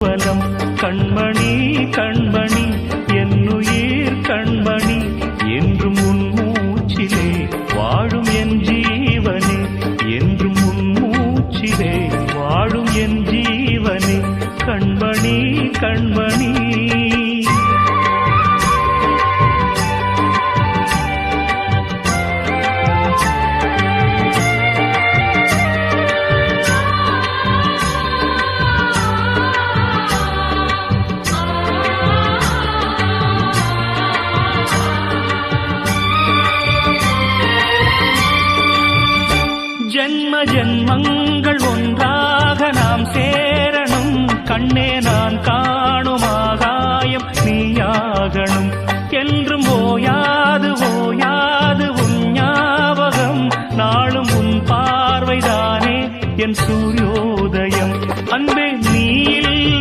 வலம் கண்மணி கண்மணி என்னுயிர் கண்மணி என்றும் உன் மூச்சிலே வாழும் என் ஜீவனே என்றும் உன் மூச்சிலே வாழும் என் ஜீவனே கண்மணி கண்மணி ஜென்ம ஜென்மங்கள் ஒன்றாக நாம் சேரணும் கண்ணே நான் காணும் ஆகாயம் நீயாகணும் என்று